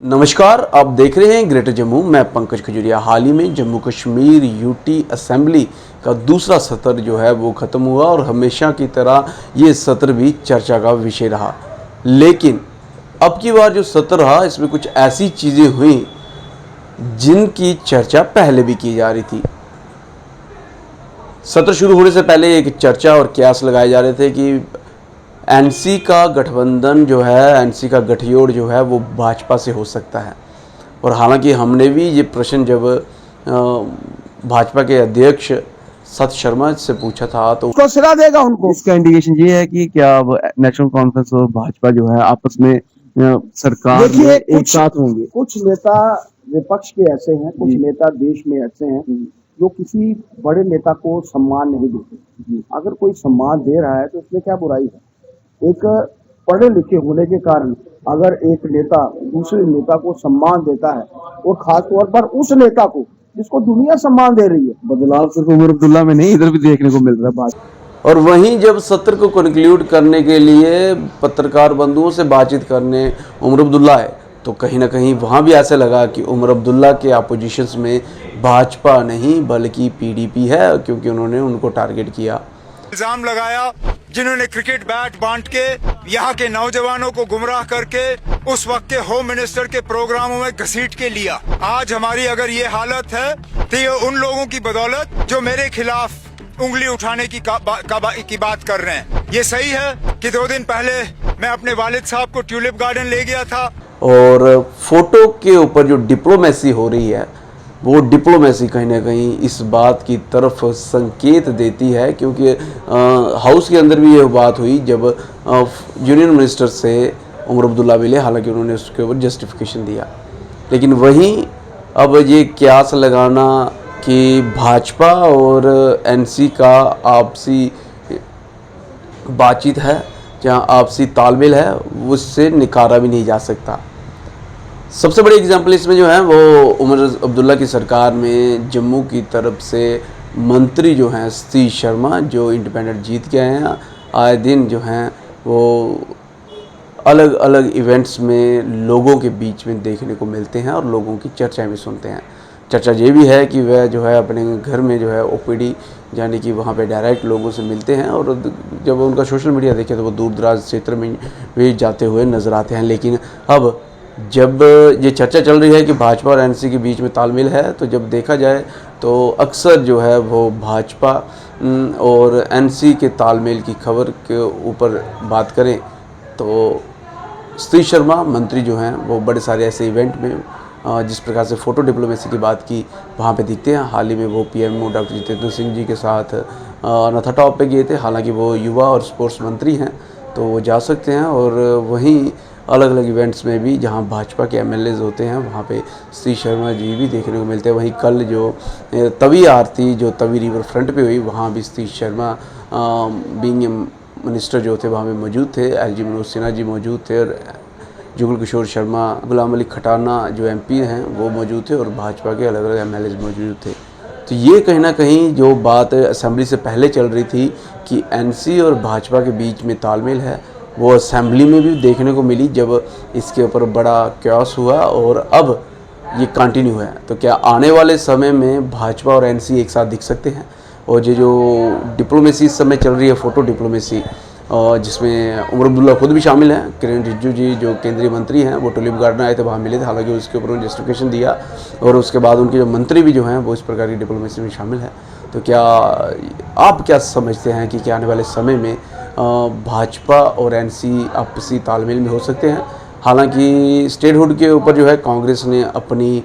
नमस्कार, आप देख रहे हैं ग्रेटर जम्मू। मैं पंकज खजूरिया। हाल ही में जम्मू कश्मीर यूटी असेंबली का दूसरा सत्र जो है वो ख़त्म हुआ और हमेशा की तरह ये सत्र भी चर्चा का विषय रहा। लेकिन अब की बार जो सत्र रहा इसमें कुछ ऐसी चीज़ें हुई जिनकी चर्चा पहले भी की जा रही थी। सत्र शुरू होने से पहले एक चर्चा और कयास लगाए जा रहे थे कि एनसी का गठबंधन जो है, एनसी का गठजोड़ जो है वो भाजपा से हो सकता है। और हालांकि हमने भी ये प्रश्न जब भाजपा के अध्यक्ष सत शर्मा से पूछा था तो उसको सिरा देगा उनको। इसका इंडिकेशन ये है कि क्या अब नेशनल कॉन्फ्रेंस और भाजपा जो है आपस में सरकार में देखिए एक साथ होंगे। कुछ नेता विपक्ष के ऐसे हैं, कुछ नेता देश में ऐसे हैं जो किसी बड़े नेता को सम्मान नहीं देते। अगर कोई सम्मान दे रहा है तो इसमें क्या बुराई है। एक पढ़े लिखे होने के कारण अगर एक नेता दूसरे नेता को सम्मान देता है और खास तौर पर उस नेता को जिसको दुनिया सम्मान दे रही है, बदलाव सिर्फ उमर अब्दुल्ला में नहीं, इधर भी देखने को मिल रहा है भाजपा। और वहीं जब सत्र को कंक्लूड करने के लिए पत्रकार बंधुओं से बातचीत करने उमर अब्दुल्ला आए तो कहीं ना कहीं वहाँ भी ऐसे लगा कि उमर अब्दुल्ला के अपोजिशंस में भाजपा नहीं बल्कि पीडीपी है, क्योंकि उन्होंने उनको टारगेट किया। इल्जाम लगाया जिन्होंने क्रिकेट बैट बांट के यहाँ के नौजवानों को गुमराह करके उस वक्त के होम मिनिस्टर के प्रोग्रामों में घसीट के लिया। आज हमारी अगर ये हालत है तो ये उन लोगों की बदौलत जो मेरे खिलाफ उंगली उठाने की बात कर रहे हैं। ये सही है कि 2 दिन पहले मैं अपने वालिद साहब को ट्यूलिप गार्डन ले गया था और फोटो के ऊपर जो डिप्लोमेसी हो रही है वो डिप्लोमेसी कहीं ना कहीं इस बात की तरफ संकेत देती है, क्योंकि हाउस के अंदर भी ये बात हुई जब यूनियन मिनिस्टर से उमर अब्दुल्ला मिले, हालांकि उन्होंने उसके ऊपर जस्टिफिकेशन दिया। लेकिन वहीं अब ये कयास लगाना कि भाजपा और एनसी का आपसी बातचीत है, जहाँ आपसी तालमेल है, उससे निकारा भी नहीं जा सकता। सबसे बड़ी एग्जाम्पल इसमें जो है वो उमर अब्दुल्ला की सरकार में जम्मू की तरफ से मंत्री जो हैं सतीश शर्मा, जो इंडिपेंडेंट जीत के आए हैं, आए दिन जो हैं वो अलग अलग इवेंट्स में लोगों के बीच में देखने को मिलते हैं और लोगों की चर्चाएं भी सुनते हैं। चर्चा ये भी है कि वह जो है अपने घर में जो है ओपीडी यानी कि वहाँ पे डायरेक्ट लोगों से मिलते हैं और जब उनका सोशल मीडिया देखें तो वो दूर दराज क्षेत्र में भी जाते हुए नज़र आते हैं। लेकिन अब जब ये चर्चा चल रही है कि भाजपा और एनसी के बीच में तालमेल है, तो जब देखा जाए तो अक्सर जो है वो भाजपा और एनसी के तालमेल की खबर के ऊपर बात करें तो सतीश शर्मा मंत्री जो हैं वो बड़े सारे ऐसे इवेंट में जिस प्रकार से फ़ोटो डिप्लोमेसी की बात की वहाँ पे दिखते हैं। हाल ही में वो पीएमओ डॉक्टर जितेंद्र सिंह जी के साथ नथा टॉप पे गए थे। हालांकि वो युवा और स्पोर्ट्स मंत्री हैं तो वो जा सकते हैं। और वहीं अलग अलग इवेंट्स में भी जहाँ भाजपा के एमएलएज होते हैं वहाँ पे सतीश शर्मा जी भी देखने को मिलते हैं। वहीं कल जो तवी आरती जो तवी रिवर फ्रंट पे हुई वहाँ भी सतीश शर्मा बीइंग मिनिस्टर जो थे वहाँ पे मौजूद थे। एलजी मनोज सिन्हा जी मौजूद थे और जुगल किशोर शर्मा, गुलाम अली खटाना जो एमपी हैं वो मौजूद थे और भाजपा के अलग अलग एमएलएज मौजूद थे। तो ये कहीं ना कहीं जो बात असेंबली से पहले चल रही थी कि एनसी और भाजपा के बीच में तालमेल है, वो असेंबली में भी देखने को मिली जब इसके ऊपर बड़ा क्यास हुआ और अब ये कंटिन्यू है। तो क्या आने वाले समय में भाजपा और एनसी एक साथ दिख सकते हैं? और ये जो डिप्लोमेसी इस समय चल रही है, फ़ोटो डिप्लोमेसी, जिसमें उमर अब्दुल्ला खुद भी शामिल हैं, किरण रिजिजू जी जो केंद्रीय मंत्री हैं वो टुलिप गार्डन आए थे, वहाँ मिले थे, हालांकि उसके ऊपर उन्होंने जस्टिफिकेशन दिया और उसके बाद उनके जो मंत्री भी जो हैं वो इस प्रकार की डिप्लोमेसी में शामिल है। तो क्या आप क्या समझते हैं कि क्या आने वाले समय में भाजपा और एनसी आपसी तालमेल में हो सकते हैं? हालांकि स्टेटहुड के ऊपर जो है कांग्रेस ने अपनी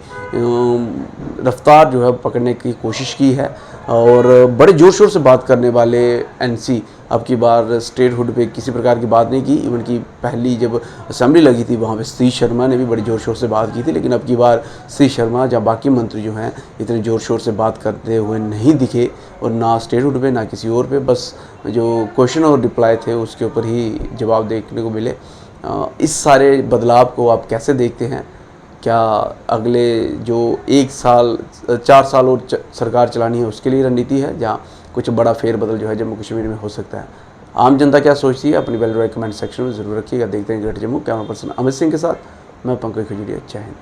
रफ्तार जो है पकड़ने की कोशिश की है और बड़े ज़ोर शोर से बात करने वाले एनसी अब की बार स्टेटहुड पे किसी प्रकार की बात नहीं की। इवन की पहली जब असेंबली लगी थी वहाँ पे सतीश शर्मा ने भी बड़ी ज़ोर शोर से बात की थी, लेकिन अब की बार सतीश शर्मा या बाकी मंत्री जो हैं इतने ज़ोर शोर से बात करते हुए नहीं दिखे और ना स्टेटहुड पे ना किसी और पे, बस जो क्वेश्चन और रिप्लाई थे उसके ऊपर ही जवाब देखने को मिले। इस सारे बदलाव को आप कैसे देखते हैं? क्या अगले जो 1 साल 4 साल और सरकार चलानी है उसके लिए रणनीति है, जहाँ कुछ बड़ा फेरबदल जो है जम्मू कश्मीर में हो सकता है? आम जनता क्या सोचती है अपनी वैल्यू कमेंट सेक्शन में ज़रूर रखिएगा। देखते हैं greater Jammu. Camera person Amit Singh के साथ मैं पंकज खजुरिया, जय हिंद।